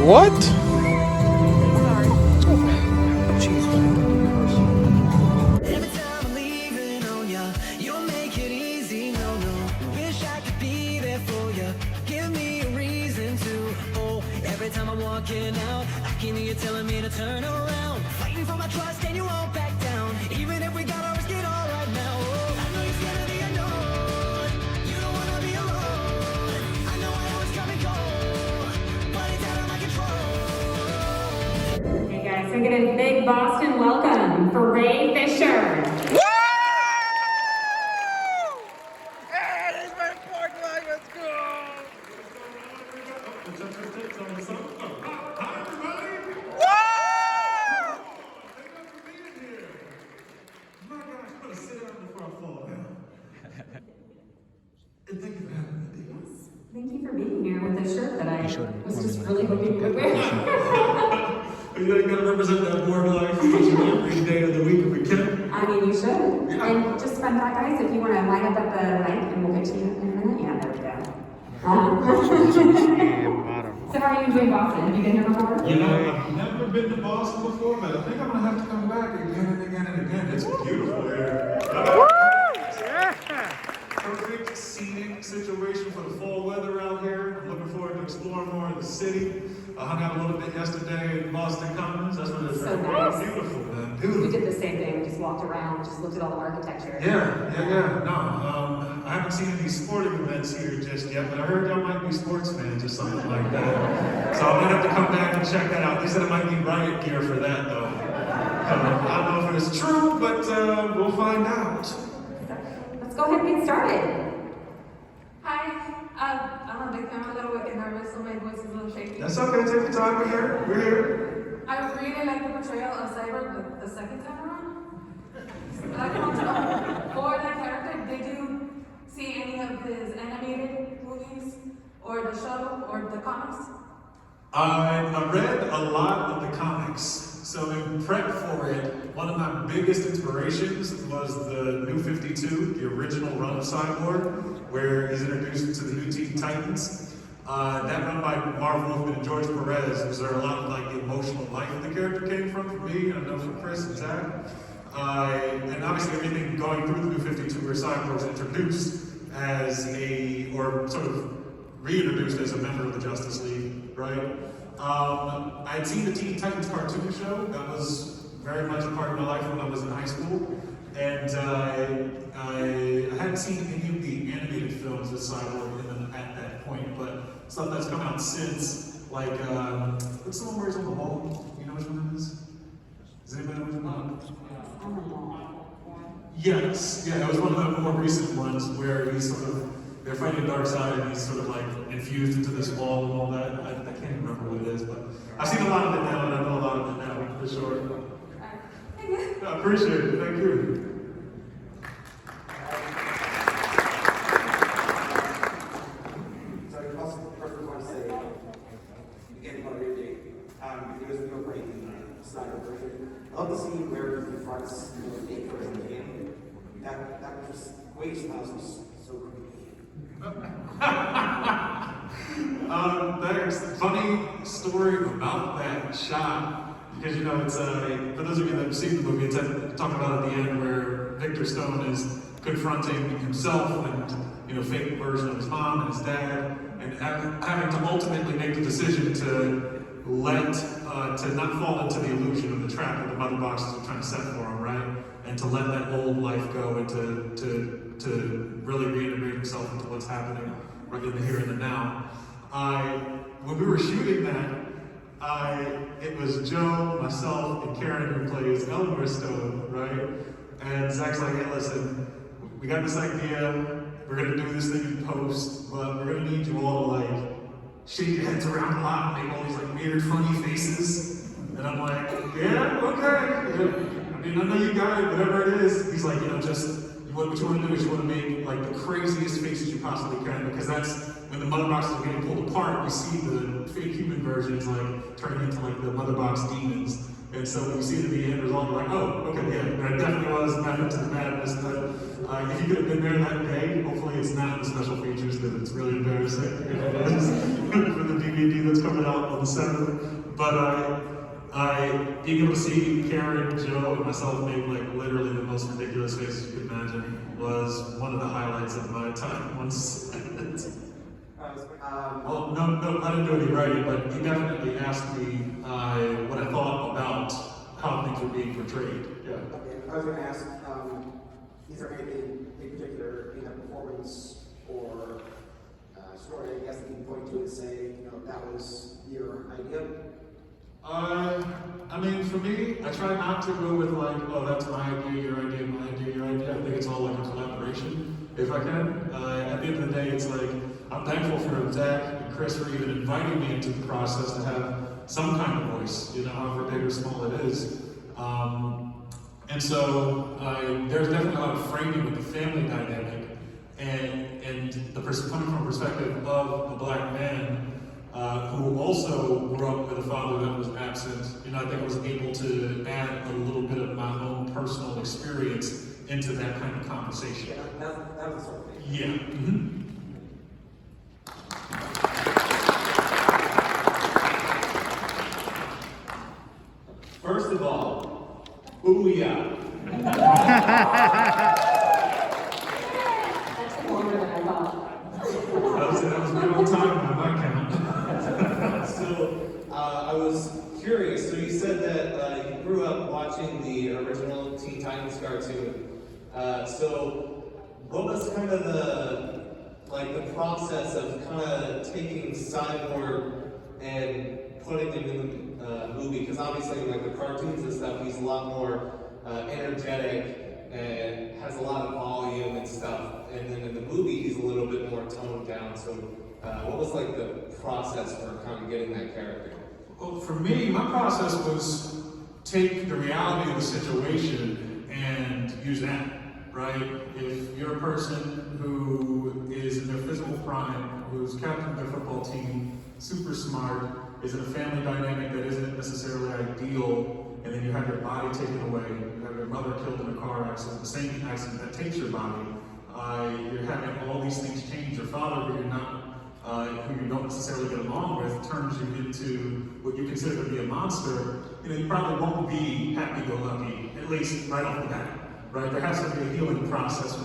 What? Every time I'm leaving on ya, you'll make it easy, no, no. Wish I could be there for ya, give me a reason to. Oh, every time I'm walking out, I can hear you telling me to turn around. Fighting for my trust and you won't back down, even if we gotta risk it all right now. Oh, I know you're scared of the unknown, you don't wanna be alone. I know I always come and go, but it's out of my control. Hey guys, so get a big Boston welcome for Ray Fisher. Thank you for being here with a shirt that I was just really hoping you would wear. You gotta represent that board life every day of the week if we can. I mean, you should. Yeah. And just fun fact, guys, if you want to line up at the mic and we'll get to you in a minute. Yeah, there we go. So how are you enjoying Boston? Have you been here before? You know, I've never been to Boston before, but I think I'm gonna have to come back again and again and again. It's beautiful here. Perfect scenic situation for the fall weather out here. I'm looking forward to exploring more of the city. I hung out a little bit yesterday in Boston Commons. That's what it's So nice. Beautiful, man. We Beautiful. did the same thing. We just walked around, just looked at all the architecture. Yeah. No, I haven't seen any sporting events here just yet, but I heard y'all might be sports fans or something like that. So I might have to come back and check that out. They said it might be riot gear for that, though. I don't know if it's true, but we'll find out. Let's go ahead and get started. Hi, I'm on the camera a little bit nervous, so my voice is a little shaky. That's okay, take your time, we're here. I really like the portrayal of Cyber the second time around. I want to know, for that character, did you see any of his animated movies, or the show, or the comics? I read a lot of the comics, so in prep for it, one of my biggest inspirations was the New 52, the original run of Cyborg, where he's introduced to the new Teen Titans. That run by Marv Wolfman and George Perez was where a lot of like the emotional life of the character came from for me, and I know for Chris and Zack. And obviously everything going through the New 52 where Cyborg was introduced as or sort of reintroduced as a member of the Justice League, right? I had seen the Teen Titans cartoon show. That was very much a part of my life when I was in high school. And I hadn't seen any of the animated films with Cyborg at that point, but stuff that's come out since, like, what's the one where he's on the wall? You know which one it is? Does anybody know which one? Yes, yeah, it was one of the more recent ones where he's sort of, they're fighting Dark Side and he's sort of like infused into this wall and all that. I can't remember what it is, but I've seen a lot of it now and I know a lot of it now, for sure. I appreciate it, thank you. So I also first want to say, again, part of your day, it was real great in the Snyder version. I love the scene where he confronts the fake version of him. That was just, way smiles was so creepy. There's a funny story about that shot, because you know, it's for those of you that have seen the movie, it's talking about at the end where Victor Stone is confronting himself and fake version of his mom and his dad, and having to ultimately make the decision to not fall into the illusion of the trap that the mother boxes are trying to set for him, right? And to let that old life go and to really reintegrate himself into what's happening right in the here and the now. When we were shooting that, it was Joe, myself, and Karen who plays Eleanor Stone, right? And Zack's like, hey, listen, we got this idea, we're gonna do this thing in post, but we're gonna need you all to like shake your heads around a lot, make all these like weird, funny faces. And I'm like, yeah, okay. I mean, I know you got it, whatever it is. He's like, what you want to do is you want to make like the craziest faces you possibly can, because that's when the mother boxes are getting pulled apart, we see the fake human versions like turning into like the mother box demons. And so when you see the end result, you're like, oh, okay, yeah, there definitely was method to the madness. But if you could have been there that day, hopefully it's not the special features because it's really embarrassing if it is for the DVD that's coming out on the 7th. But being able to see Karen, Joe, and myself make like literally the most ridiculous faces you could imagine was one of the highlights of my time on set. Well, no, I didn't do any writing, but he definitely asked me what I thought about how things were being portrayed. Yeah. Okay, I was going to ask, is there anything in particular in the performance or story, I guess, that you can point to and say, you know, that was your idea? I mean, for me, I try not to go with like, oh, that's my idea, your idea, my idea, your idea. I think it's all like a collaboration, if I can. At the end of the day, it's like, I'm thankful for Zack and Chris for even inviting me into the process to have some kind of voice, you know, however big or small it is. And so there's definitely a lot of framing with the family dynamic and coming from a perspective of a black man who also grew up with a father that was absent. You know, I think I was able to add a little bit of my own personal experience into that kind of conversation. Yeah, that was sort of thing. Yeah. Mm-hmm. First of all, booyah. That took longer than I thought. That was good old time on my count. So, I was curious. So you said that you grew up watching the original Teen Titans cartoon. So, what was kind of the process of kind of taking Cyborg and putting him in the movie? Because obviously, like the cartoons and stuff, he's a lot more energetic and has a lot of volume and stuff. And then in the movie, he's a little bit more toned down. So, what was like the process for kind of getting that character? Well, for me, my process was take the reality of the situation and use that, right? If you're a person who is in their physical prime, who's captain of their football team, super smart, is in a family dynamic that isn't necessarily ideal, and then you have your body taken away, you have your mother killed in a car accident, the same accident that takes your body, you're having all these things change. Your father, who you're not, who you don't necessarily get along with, turns you into what you consider to be a monster. You know, you probably won't be happy-go-lucky, at least right off the bat, right? There has to be a healing process for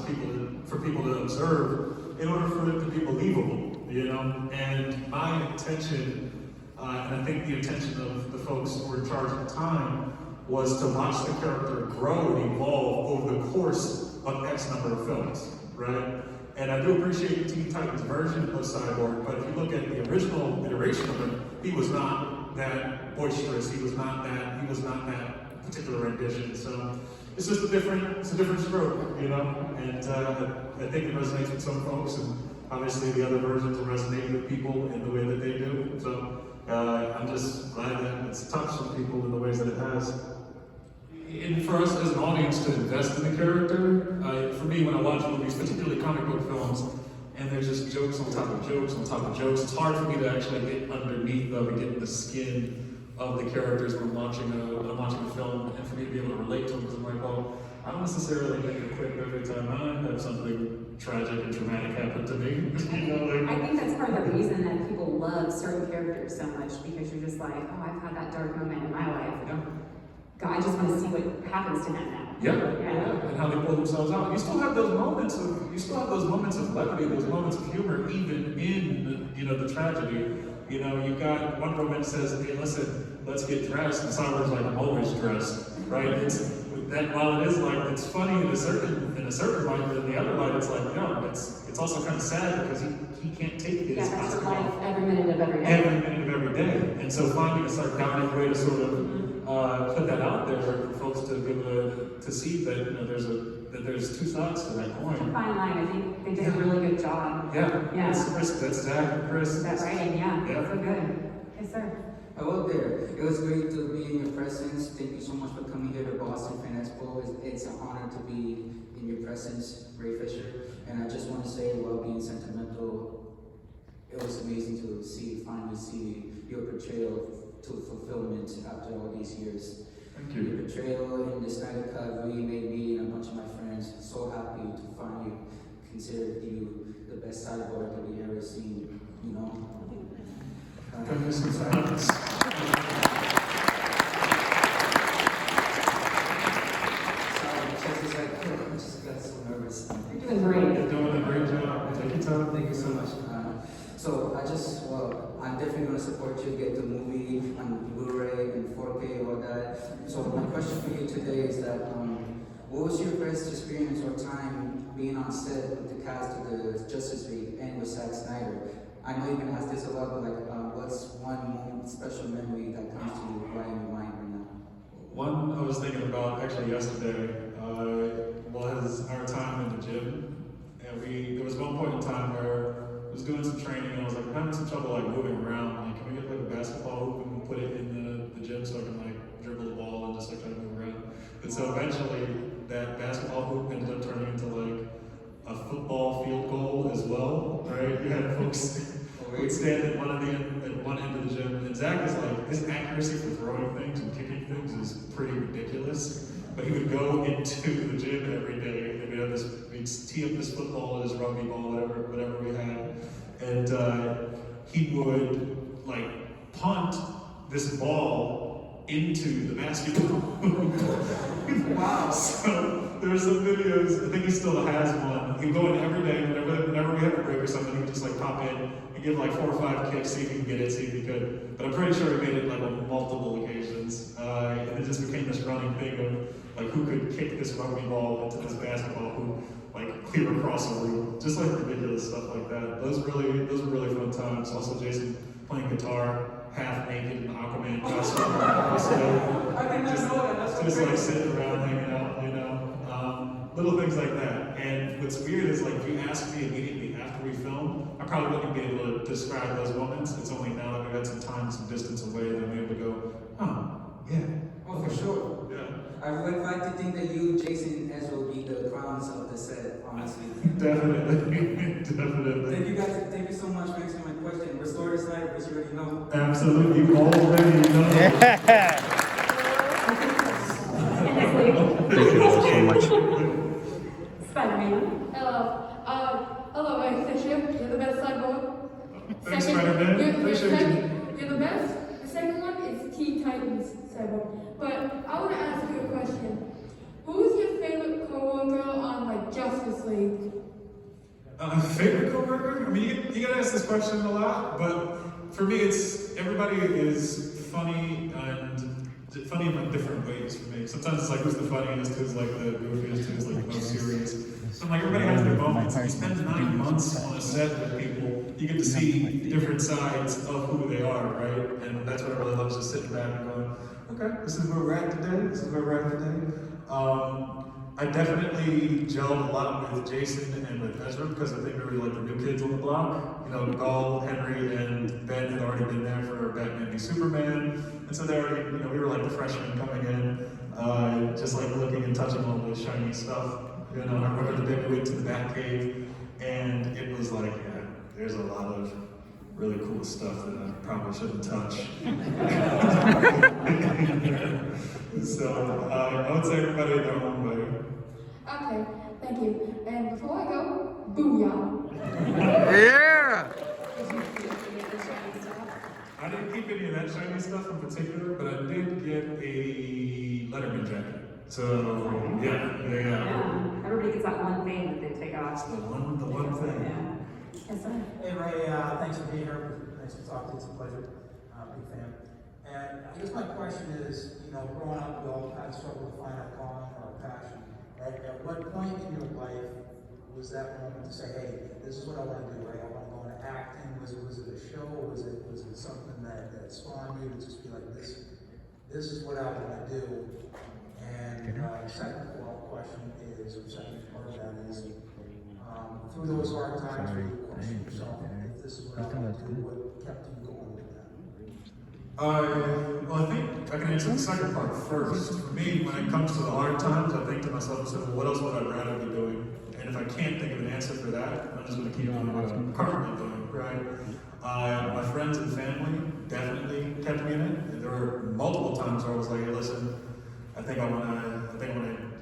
people to observe in order for it to be believable, you know? And my intention, and I think the intention of the folks who were in charge at the time, was to watch the character grow and evolve over the course of X number of films, right? And I do appreciate the Teen Titans version of Cyborg, but if you look at the original iteration of him, he was not that boisterous. He was not that particular rendition. So it's just a different stroke, you know. And I think it resonates with some folks, and obviously the other versions will resonate with people in the way that they do. So I'm just glad that it's touched some people in the ways that it has. And for us as an audience to invest in the character, for me, when I watch movies, particularly comic book films, and there's just jokes on top of jokes on top of jokes, it's hard for me to actually get underneath of and get in the skin of the characters when I'm watching a film, and for me to be able to relate to them, because I'm like, well, I don't necessarily make a quip every time I have something tragic and traumatic happen to me. You know, like, I think that's part of the reason that people love certain characters so much, because you're just like, oh, I've had that dark moment in my life. yeah. God, I just want to see what happens to him now. Yeah, and how they pull themselves out. You still have those moments of levity, those moments of humor, even in the tragedy. You know, you got one romance says, "Hey, listen, let's get dressed," and Cyborg's like, "I'm always dressed," right? It's that while it is like it's funny in a certain light, but in the other light, it's like no, it's also kind of sad because he can't take his Yeah, that's your costume life off every minute of every day. every minute of every day, and so finding a sardonic way to sort of put that out there for folks to be able to see that there's two sides to that coin. Fine line. I think they did a really good job. Yeah, Yeah. that's Zack and Chris. That writing, yeah. Yeah. So good. Yes, sir. Hello there. It was great to be in your presence. Thank you so much for coming here to Boston FanExpo. It's an honor to be in your presence, Ray Fisher. And I just want to say, while being sentimental, it was amazing to finally see your portrayal to fulfillment after all these years. Thank Your you. portrayal in the Snyder Cut really made me and a bunch of my friends so happy to finally consider you the best cyborg that we ever seen, you know? Can you some silence? Sorry, my chest is like, I just got so nervous. You're doing great. You're doing a great job. Take your time. Thank you so much. I'm definitely going to support you, get the movie on Blu-ray and 4K, all that. So my question for you today is that, what was your best experience or time being on set with the cast of the Justice League and with Zack Snyder? I know you've been asked this a lot, but what's one special memory that comes to you right in your mind right now? One I was thinking about actually yesterday was our time in the gym. And there was one point in time where I was doing some training and I was like, I'm having some trouble like moving around. Like, can we get like a basketball hoop and put it in the gym so I can like dribble the ball and just like try to move around? And so eventually that basketball hoop ended up turning into like a football field goal as well, right? You had folks who would stand at one end of the gym, and Zack is like, his accuracy for throwing things and kicking things is pretty ridiculous. But he would go into the gym every day, and we'd tee up this football, this rugby ball, whatever we had, and he would like punt this ball into the basketball. Wow. So there's some videos, I think he still has one. He'd go in every day, whenever we had a break or something, he would just like pop in and give like 4 or 5 kicks, see if he could get it, see if he could. But I'm pretty sure he made it like on multiple occasions. And it just became this running thing of like who could kick this rugby ball into this basketball hoop, like clear across a room. Just like ridiculous stuff like that. Those were really fun times. Also Jason playing guitar, half naked in Aquaman costume. I did not know that. That's so Just crazy. like sitting around hanging out, you know. Little things like that. And what's weird is like if you ask me immediately after we film, I probably wouldn't be able to describe those moments. It's only now that we've had some time, some distance away that I'm able to go, yeah. Oh, for sure. Yeah. I would like to think that you, Jason, and Ezra will be the crowns of the set, honestly. Definitely. Definitely. Thank you guys, thank you so much for answering my question. Restore the Snyder, as you already know. Absolutely. You already know. Thank you all so much. Spider-Man. Hello, Mike Fisher. You're the best cyborg. Thanks, Spider-Man. You're the best. The second one is Teen Titans cyborg. But I want to ask you a question. Who's your favorite co-worker on like Justice League? Favorite coworker? I mean, you gotta ask this question a lot, but for me, it's everybody is funny in like different ways for me. Sometimes it's like who's the funniest, who's like the goofiest, who's like the most serious. So like everybody has their moments. You spend 9 months on a set with people, you get to see different sides of who they are, right? And that's what I really love, is just sitting back and going, okay, this is where we're at today. This is where we're at today. I definitely gelled a lot with Jason and with Ezra because I think we were like the new kids on the block. You know, Paul, Henry, and Ben had already been there for Batman v Superman. And so they already, you know, we were like the freshmen coming in, just like looking and touching all the shiny stuff. You know, I remember the day we went to the Batcave, and it was like, yeah, there's a lot of really cool stuff that I probably shouldn't touch. So I would say everybody in their own way. Okay, thank you. And before I go, booyah. Yeah! I didn't keep any of that shiny stuff in particular, but I did get a Letterman jacket. So yeah. Yeah. Everybody gets that one thing that they take off. The one thing. Yeah. Yes, sir. Hey Ray, thanks for being here. Nice to talk to you. It's a pleasure. Big fan. And I guess my question is, you know, growing up, we all kind of struggle to find our calling or our passion. At what point in your life was that moment to say, hey, this is what I want to do, right? I want to go into acting. Was it a show? Was it something that spawned you to just be like, this is what I want to do? And the second question is, or second part of that is, through those hard times, you question yourself, if this is what I want to do, what kept you going with that? Well, I think I can answer the second part first. For me, when it comes to the hard times, I think to myself, so what else would I rather be doing? And if I can't think of an answer for that, I'm just going to keep doing what I'm currently doing, right? My friends and family definitely kept me in it. And there were multiple times where I was like, hey, listen, I think I wanna,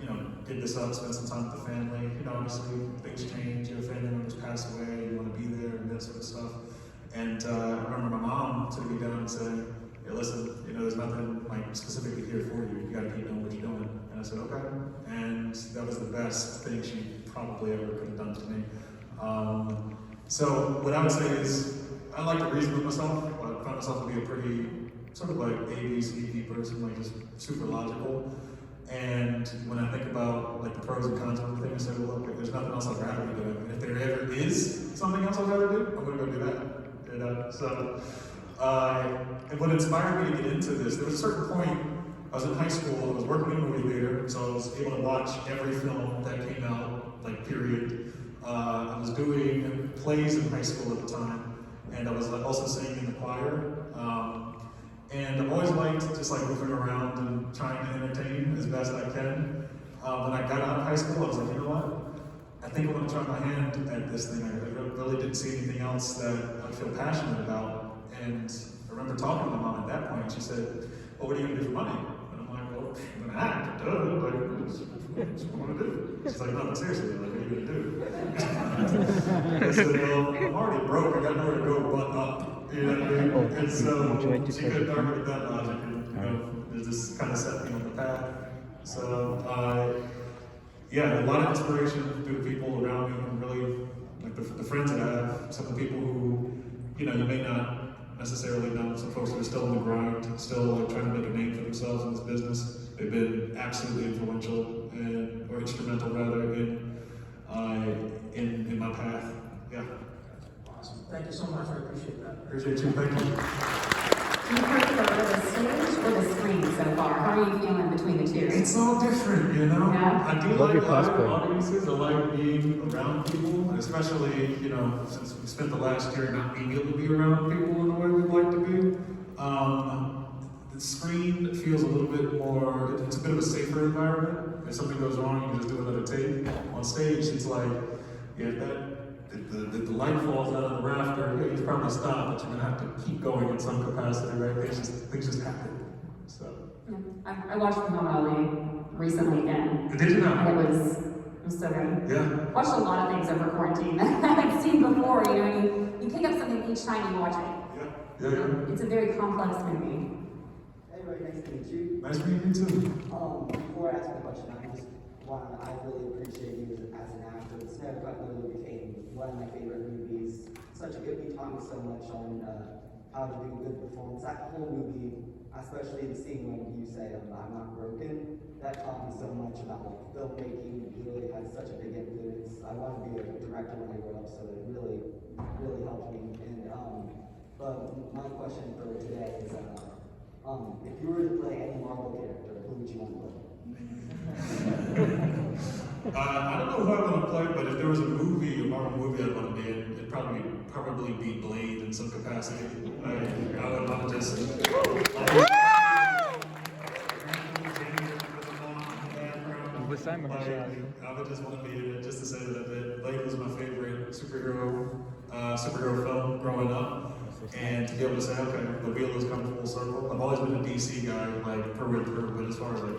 you know, get this up, spend some time with the family. You know, obviously things change, your family members pass away, you wanna be there and that sort of stuff. And I remember my mom took me down and said, hey, listen, you know, there's nothing like specifically here for you. You gotta keep doing what you're doing. And I said, okay. And that was the best thing she probably ever could have done to me. So what I would say is, I like to reason with myself. I find myself to be a pretty sort of like ABCD person, like just super logical. And when I think about like the pros and cons of everything, I say, well, look, there's nothing else I'd rather be doing. And if there ever is something else I'd rather do, I'm gonna go do that. You know? So, and what inspired me to get into this, there was a certain point, I was in high school, I was working in a movie theater, so I was able to watch every film that came out, like period. I was doing plays in high school at the time, and I was also singing in the choir. And I've always liked just like moving around and trying to entertain as best I can. When I got out of high school, I was like, you know what? I think I'm gonna try my hand at this thing. I really didn't see anything else that I feel passionate about. And I remember talking to my mom at that point. She said, well, what are you gonna do for money? And I'm like, well, I'm gonna act, duh. Like, what's what I wanna do? She's like, no, but seriously, like, what are you gonna do? I said, well, I'm already broke. I got nowhere to go but up. You know what I mean? And so she couldn't argue with that logic, and you know, it just kind of set me on the path. So, yeah, a lot of inspiration through the people around me, and really, like the friends that I have, some of the people who, you know, you may not necessarily know, some folks that are still in the grind, still like trying to make a name for themselves in this business. They've been absolutely influential, and, or instrumental rather, in my path. Yeah. Awesome. Thank you so much. I appreciate that. Appreciate you. Thank you. Do you prefer the stage or the screen so far? How are you feeling between the two? It's all different, you know? Yeah. I do Love like your live cosplay. audiences. I like being around people, especially, you know, since we spent the last year not being able to be around people in the way we'd like to be. The screen feels a little bit more, it's a bit of a safer environment. If something goes wrong, you can just do another take. On stage, it's like, yeah, if the light falls out of the rafter, yeah, you probably stop, but you're gonna have to keep going in some capacity, right? Things just happen. So. Yeah. I watched Malone recently again. Did you know? And it was so good. Yeah. Watched a lot of things over quarantine that I had seen before, you know, you pick up something each time you watch it. Yeah. It's a very complex movie. Hey, Ray, nice to meet you. Nice meeting you too. Before I ask my question, I really appreciate you as an actor. Snyder really became one of my favorite movies. Such a good, we taught me so much on how to do a good performance. That whole movie, especially the scene when you say, I'm not broken, that taught me so much about filmmaking. It really had such a big influence. I wanted to be a director when I grew up, so it really, really helped me. And but my question for today is, if you were to play any Marvel character, who would you want to play? I don't know who I want to play, but if there was a movie, a Marvel movie I'd want to be in, it'd probably be Blade in some capacity. I would want to just. I would just want to be in it just to say that Blade was my favorite superhero film growing up. And to be able to say, okay, the wheel has come full circle. I've always been a DC guy, like through and through, but as far as like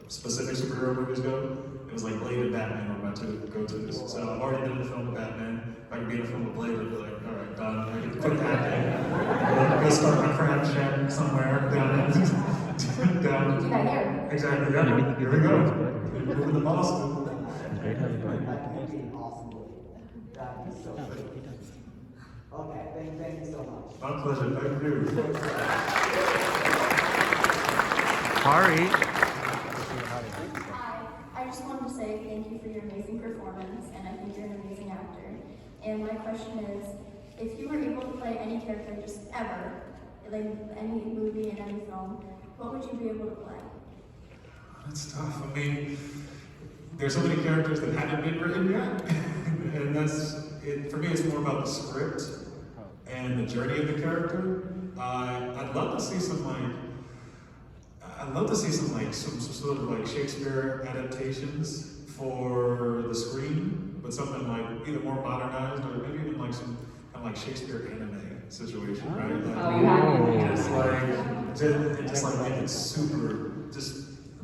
specific superhero movies go, it was like Blade and Batman were my two go-tos. So I've already been in a film with Batman. If I could be in a film with Blade, I'd be like, all right, done. I can quit acting. Go start my crab shack somewhere down. Do that here. Exactly. Yeah. Here we go. Moving to Boston. That would be an awesome movie. That would be so good. Okay, thank you so much. My pleasure. Thank you. Ari. Hi, I just wanted to say thank you for your amazing performance, and I think you're an amazing actor. And my question is, if you were able to play any character just ever, like any movie and any film, what would you be able to play? That's tough. I mean, there's so many characters that haven't been written yet, and that's it. For me, it's more about the script and the journey of the character. I'd love to see some sort of like Shakespeare adaptations for the screen, but something like either more modernized or maybe even like some kind of like Shakespeare anime. situation, right? Like, Oh, you have just like make it super,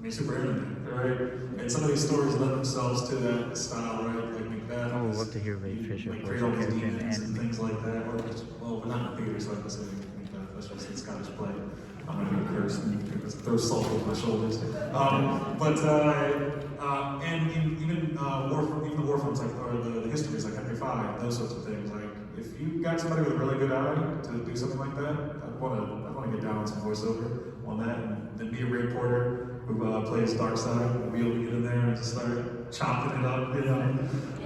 super intimate, right? And some of these stories lend themselves to that style, right? Like Macbeth. I would love to hear Ray Fisher like voice create all a these character in demons and anime. things like that. Or well, we're not in the theater, so I can say Macbeth. That's just a Scottish play. I'm gonna be cursed and throw salt over my shoulders. Even the war films like or the histories like Henry V, those sorts of things. Like if you got somebody with a really good eye to do something like that, I'd want to get down on some voiceover on that, and then me and Ray Porter, who plays Darkseid, we'll be able to get in there and just start chopping it up, you know.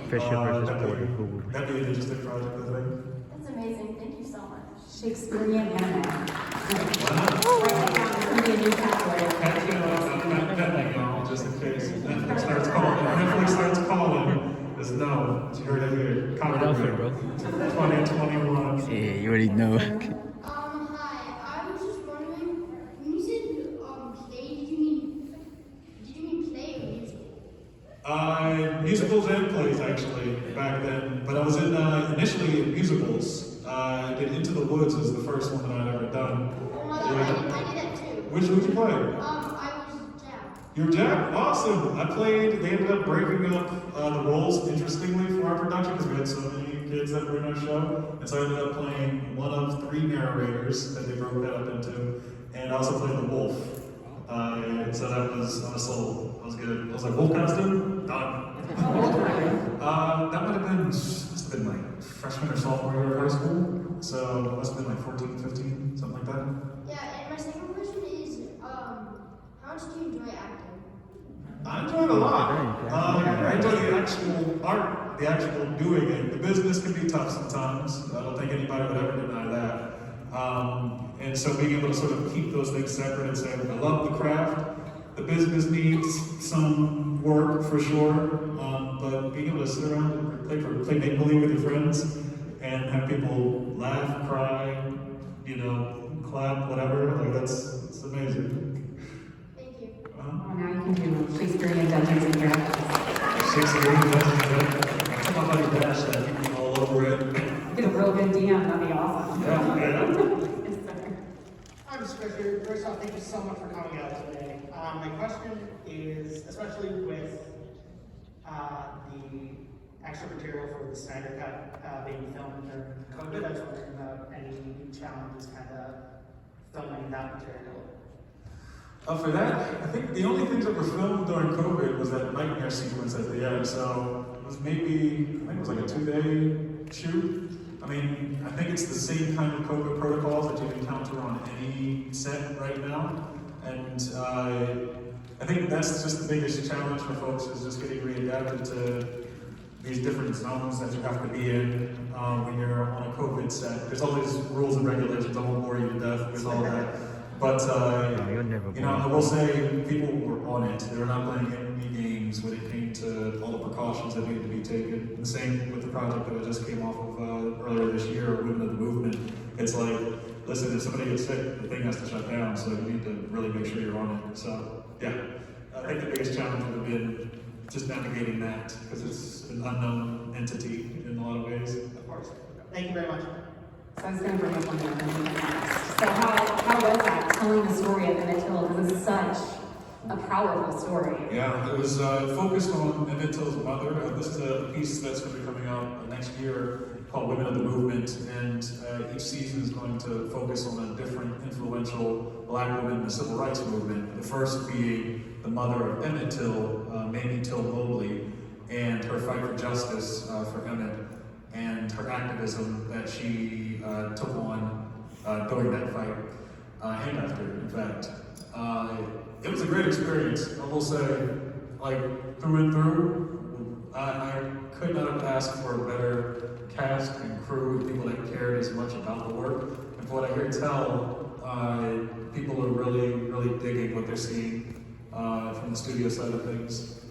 Fisher versus Porter. That'd be an interesting project, I think. That's amazing. Thank you so much. Shakespearean anime. Why not? Write that down. It's gonna be a new category. Just in case Netflix starts calling, just know, you heard it here. What else, bro? 2021. Yeah, you already know. Hi. I was just wondering, when you said play, did you mean play or musical? Musicals and plays actually back then, but I was in initially in musicals. I did Into the Woods was the first one that I'd ever done. Oh my god, I did that too. Which would you play? I was Jack. You're Jack? Awesome! They ended up breaking up the roles, interestingly, for our production, because we had so many kids that were in our show. And so I ended up playing one of 3 narrators that they broke that up into. And I also played the wolf. So that was, I was sold. I was good. I was like, wolf costume? Done. That might have been, must have been like freshman or sophomore year of high school. So it must have been like 14, 15, something like that. Yeah, and my second question is, how much do you enjoy acting? I enjoy it a lot. I enjoy the actual art, the actual doing it. The business can be tough sometimes. I don't think anybody would ever deny that. And so being able to sort of keep those things separate and say, I love the craft. The business needs some work for sure, but being able to sit around and play make-believe with your friends and have people laugh, cry, you know, clap, whatever, like it's amazing. Thank you. Oh, now you can do Shakespearean Dungeons and Dragons. Shakespearean Dungeons and Dragons. I'm talking about your dash that all over it. Get a real good DM, that'd be awesome. Yeah. Yes, sir. Hi, Mr. Fisher. First off, thank you so much for coming out today. My question is, especially with the extra material for the Snyder Cut being filmed during COVID, I was wondering about any challenges kind of filming that material. For that, I think the only things that were filmed during COVID was that nightmare sequence at the end. So it was maybe, I think it was like a 2-day shoot. I mean, I think it's the same kind of COVID protocols that you encounter on any set right now. And I think that's just the biggest challenge for folks is just getting readapted to these different zones that you have to be in when you're on a COVID set. There's all these rules and regulations. I won't bore you to death with all that. But, you know, I will say people were on it. They were not playing any games when it came to all the precautions that needed to be taken. The same with the project that I just came off of earlier this year, Women of the Movement. It's like, listen, if somebody gets sick, the thing has to shut down, so you need to really make sure you're on it. So, yeah, I think the biggest challenge would have been just navigating that, because it's an unknown entity in a lot of ways. Of course. Thank you very much. So I was going to bring up one more thing next. So how was that, telling the story of Emmett Till? Because it's such a powerful story. Yeah, it was focused on Emmett Till's mother. This is a piece that's going to be coming out next year called Women of the Movement, and each season is going to focus on a different influential Black woman in the Civil Rights Movement. The first being the mother of Emmett Till, Mamie Till Mobley, and her fight for justice for Emmett, and her activism that she took on during that fight, and after, in fact. It was a great experience, I will say, like, through and through. I could not have asked for a better cast and crew, people that cared as much about the work. And from what I hear tell, people are really, really digging what they're seeing from the studio side of things.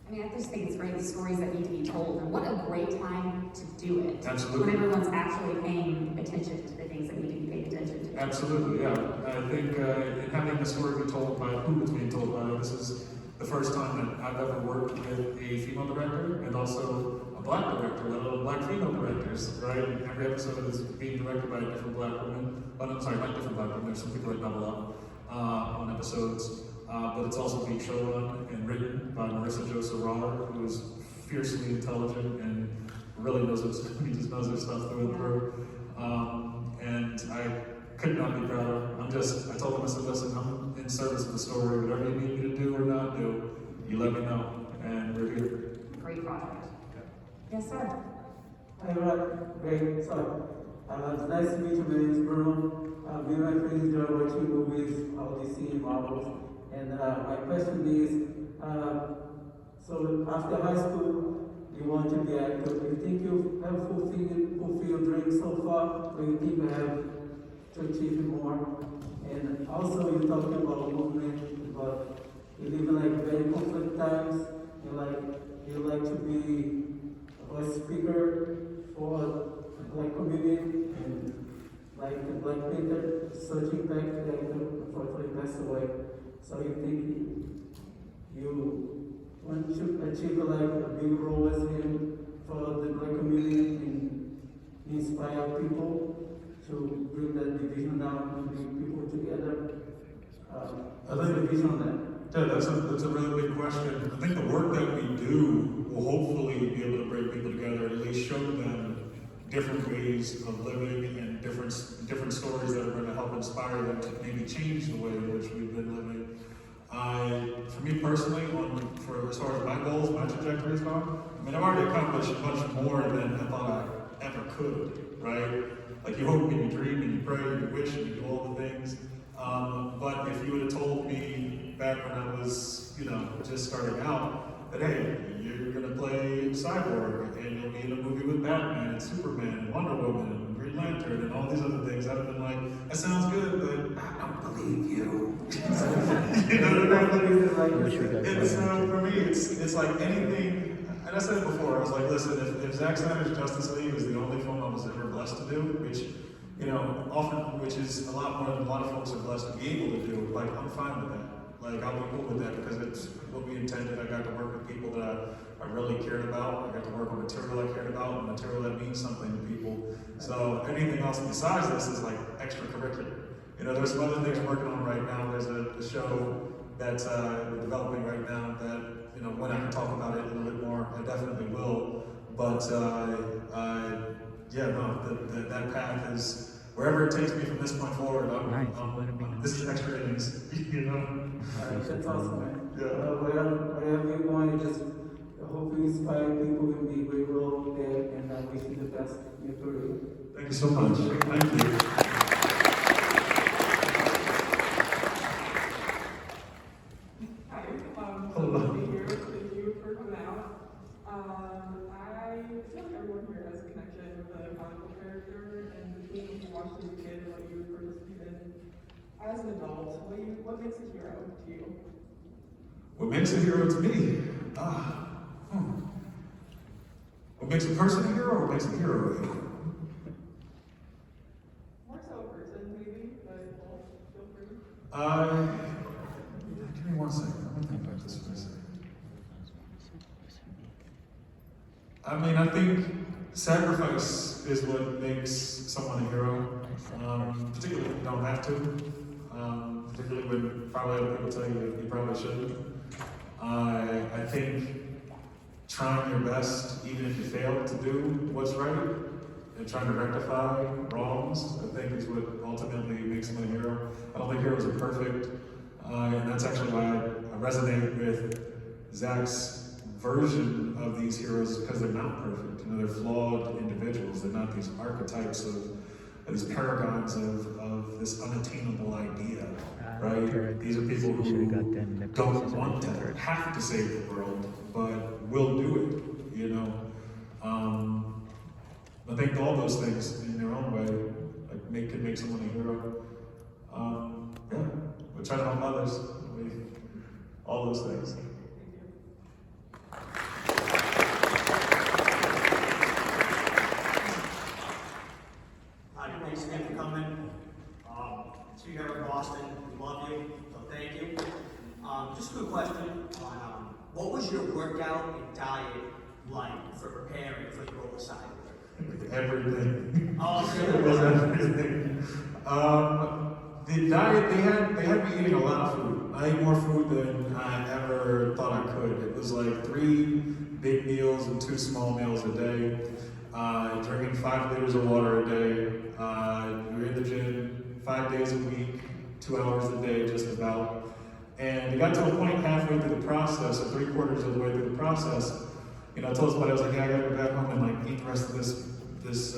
I mean, I just think it's great, the stories that need to be told, and what a great time to do it. Absolutely. When everyone's actually paying attention to the things that need to be paid attention to. Absolutely, yeah. I think in having the story be told by who it's being told by, this is the first time that I've ever worked with a female director and also a black director, let alone black female directors, right? And every episode is being directed by a different black woman. But I'm sorry, not different black women. There's some people that double up on episodes. But it's also being showrun and written by Marissa Jo Serrar, who is fiercely intelligent and really knows what he just knows her stuff through and through. And I could not be prouder. I told him, I said, listen, I'm in service of the story. Whatever you need me to do or not do, you let me know. And we're here. Great project. Yes, sir. Hi, Rod. Great. So, it's nice to meet you. My name is Bruno. Me and my friends enjoy watching movies, all DC and Marvels. And my question is, so after high school, you want to be actor. Do you think you have fulfilled dreams so far, or you think you have to achieve more? And also, you're talking about movement, but you live in like very conflict times. You like to be a speaker for the black community, and like the Black Panther, such impact that unfortunately passed away. So you think you want to achieve like a big role as him for the black community and inspire people to bring that division down and bring people together? I think the vision on that. Yeah, that's a really big question. I think the work that we do will hopefully be able to bring people together, at least show them different ways of living and different stories that are going to help inspire them to maybe change the way in which we've been living. For me personally, for as far as my goals, my trajectory is gone, I mean, I've already accomplished much more than I thought I ever could, right? Like you hope and you dream and you pray and you wish and you do all the things. But if you would have told me back when I was, just starting out, that hey, you're gonna play Cyborg and you'll be in a movie with Batman and Superman and Wonder Woman and Green Lantern and all these other things, I'd have been like, that sounds good, but I don't believe you. You know what I mean? And so for me, it's like anything, and I said it before, I was like, listen, if Zack Snyder's Justice League is the only film I was ever blessed to do, which which is a lot more than a lot of folks are blessed to be able to do, like, I'm fine with that. Like, I'll be cool with that because it's what we intended. I got to work with people that I really cared about. I got to work on material I cared about, and material that means something to people. So anything else besides this is like extracurricular. There's some other things we're working on right now. There's a show that we're developing right now that, when I can talk about it a little bit more, I definitely will. But that path is, wherever it takes me from this point forward, this is extra innings, That's awesome, man. Yeah. Wherever you're going, just hope you inspire people and be a great role there, and I wish you the best in your career. Thank you so much. Thank you. Hi, so good to be here. Thank you for coming out. I feel like everyone here has a connection with a comic book character, and between what you watched as a kid and what you participated in as an adult, what makes a hero to you? What makes a hero to me? What makes a person a hero, or what makes a hero a hero? More so a person, maybe, but feel free. Give me 1 second. Let me think about this for a second. I mean, I think sacrifice is what makes someone a hero, particularly if you don't have to, particularly when probably other people tell you you probably shouldn't. I think trying your best, even if you fail to do what's right, and trying to rectify wrongs, I think is what ultimately makes someone a hero. I don't think heroes are perfect, and that's actually why I resonate with Zack's version of these heroes, because they're not perfect. They're flawed individuals. They're not these archetypes of these paragons of this unattainable idea, right? These are people who don't want to have to save the world, but will do it, I think all those things in their own way can make someone a hero. We try to help others. All those things. Thanks again for coming. So you're here in Boston. We love you, so thank you. Just a quick question on what was your workout and diet like for preparing for the role of Snyder? Everything. Oh, It was everything. The diet, they had me eating a lot of food. I ate more food than I ever thought I could. It was like 3 big meals and 2 small meals a day. Drinking 5 liters of water a day. We were in the gym 5 days a week, 2 hours a day, just about. And it got to a point halfway through the process, or 3/4 of the way through the process. You know, I told somebody, I was like, yeah, I gotta go back home and like eat the rest of this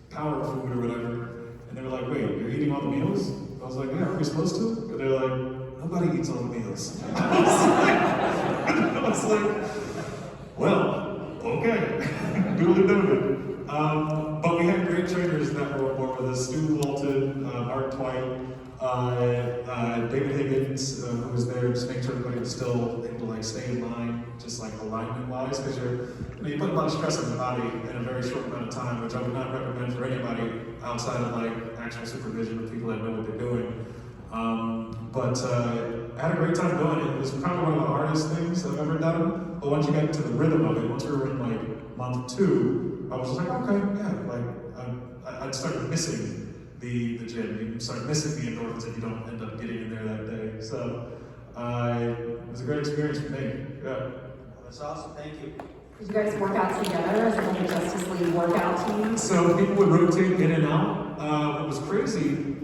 power food or whatever. And they were like, wait, you're eating all the meals? I was like, yeah, are we supposed to? And they're like, nobody eats all the meals. I was like, well, okay, duly noted. But we had great trainers that were on board with us. Stu Walton, Mark Twight, David Higgins, who was there, just make sure everybody was still able to like stay in line, just like alignment-wise, because you put a lot of stress on the body in a very short amount of time, which I would not recommend for anybody outside of like actual supervision of people that know what they're doing. But I had a great time doing it. It was probably one of the hardest things I've ever done. But once you get into the rhythm of it, once we were in like month 2, I was just like, okay, yeah, like I started missing the gym. You start missing the endorphins if you don't end up getting in there that day. So it was a great experience for me. Yeah. That's awesome. Thank you. Did you guys work out together as like a Justice League workout team? So people would rotate in and out. What was crazy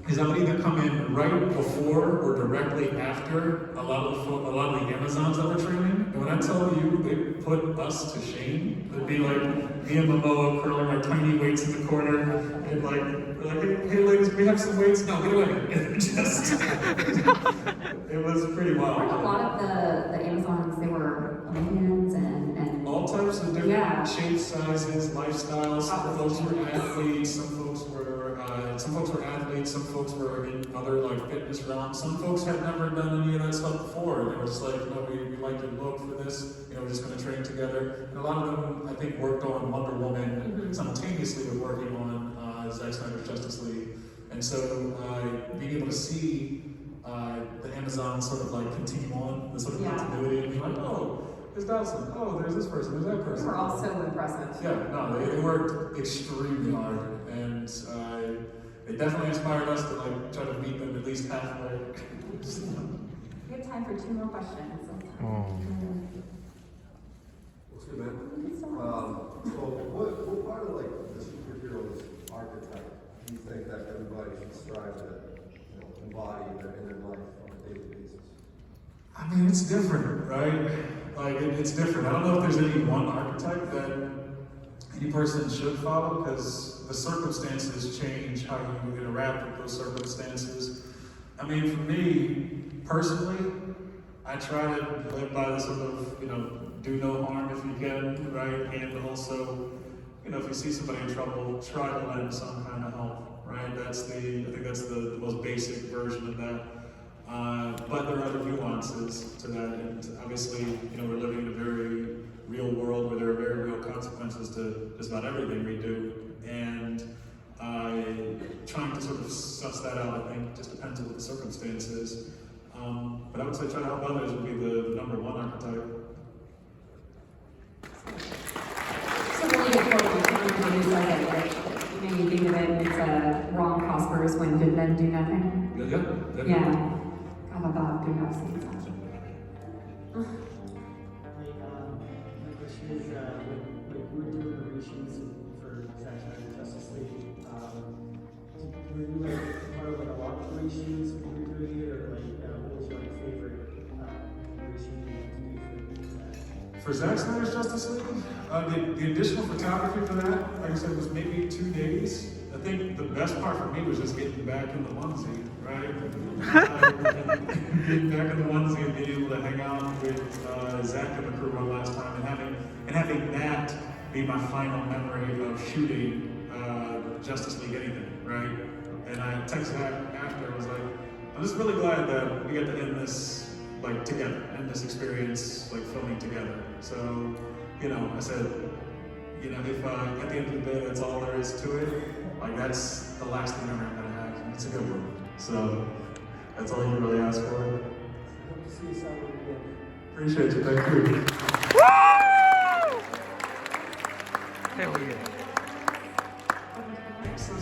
is I would either come in right before or directly after a lot of the Amazons that were training. And when I tell you they put us to shame, it'd be like me and Momoa curling our tiny weights in the corner, and like we're like, hey ladies, we have some weights. No, get away. And just it was pretty wild. Weren't a lot of the Amazons, they were Olympians and all types of different shapes, sizes, lifestyles. Some folks were athletes, some folks were athletes, some folks were in other like fitness realms. Some folks had never done any of that stuff before. And they were just like, you know, we like your look for this, you know, we're just gonna train together. And a lot of them, I think, worked on Wonder Woman simultaneously with working on Zack Snyder's Justice League. And so being able to see the Amazon sort of like continue on the sort of continuity and be like, oh, there's Dawson, oh, there's this person, there's that person. They were all so impressive. Yeah, no, they worked extremely hard, and it definitely inspired us to like try to meet them at least halfway. We have time for 2 more questions. What's good, man? So what part of like the superhero's archetype do you think that everybody should strive to embody in their life on a daily basis? I mean, it's different, right? Like, it's different. I don't know if there's any one archetype that any person should follow, because the circumstances change how you interact with those circumstances. I mean, for me, personally, I try to live by the sort of, you know, do no harm if you can, right? And also, you know, if you see somebody in trouble, try to lend some kind of help, right? I think that's the most basic version of that. But there are other nuances to that, and obviously, you know, we're living in a very real world where there are very real consequences to just about everything we do, and trying to sort of suss that out, I think, just depends on what the circumstance is. But I would say try to help others would be the number 1 archetype. It's a really good quote when you said it, like, maybe think of it, it's wrong prospers when good men do nothing. Yeah. God, I do have seen that. My question is, when you were doing the reshoots for Zack Snyder's Justice League, were you like part of like a lot of reshoots when you were doing it, or like what was your like favorite reshoot you had to do for that? For Zack Snyder's Justice League, the additional photography for that, like I said, was maybe 2 days. I think the best part for me was just getting back in the onesie, right? Getting back in the onesie and being able to hang out with Zack and the crew one last time, and having that be my final memory of shooting Justice League anything, right? And I texted Zack after, I was like, I'm just really glad that we got to end this like together, end this experience like filming together. So, you know, I said, you know, if at the end of the day that's all there is to it, like that's the last thing I'm gonna have. And it's a good one. So that's all you can really ask for. Hope to see you Saturday again. Appreciate you, thank you. Hell yeah. I think so. I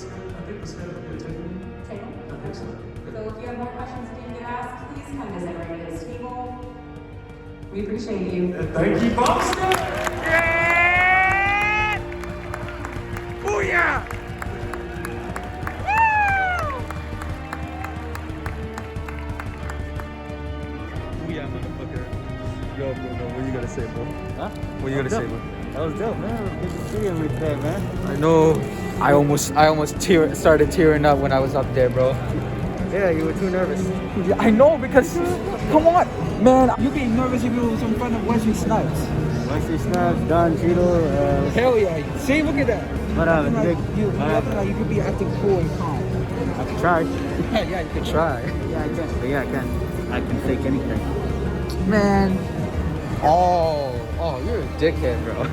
think it's gonna be a takeaway. Table? I think so. So if you have more questions you didn't get asked, please come visit right at this table. We appreciate you. Thank you, Boston! Yeah! Booyah! Booyah, motherfucker. Yo, bro, what you gonna say, bro? Huh? What you gonna say, bro? That was dope, man. Good to see you today, man. I know. I almost started tearing up when I was up there, bro. Yeah, you were too nervous. Yeah, I know because, come on, man. You'd be nervous if you was in front of Wesley Snipes. Wesley Snipes, Don Cheadle. Hell yeah. See, look at that. What up? You acting like you could be acting cool and calm. I can try. Yeah, you could try. Yeah, I can. But yeah, I can. I can fake anything. Man. Oh, you're a dickhead, bro.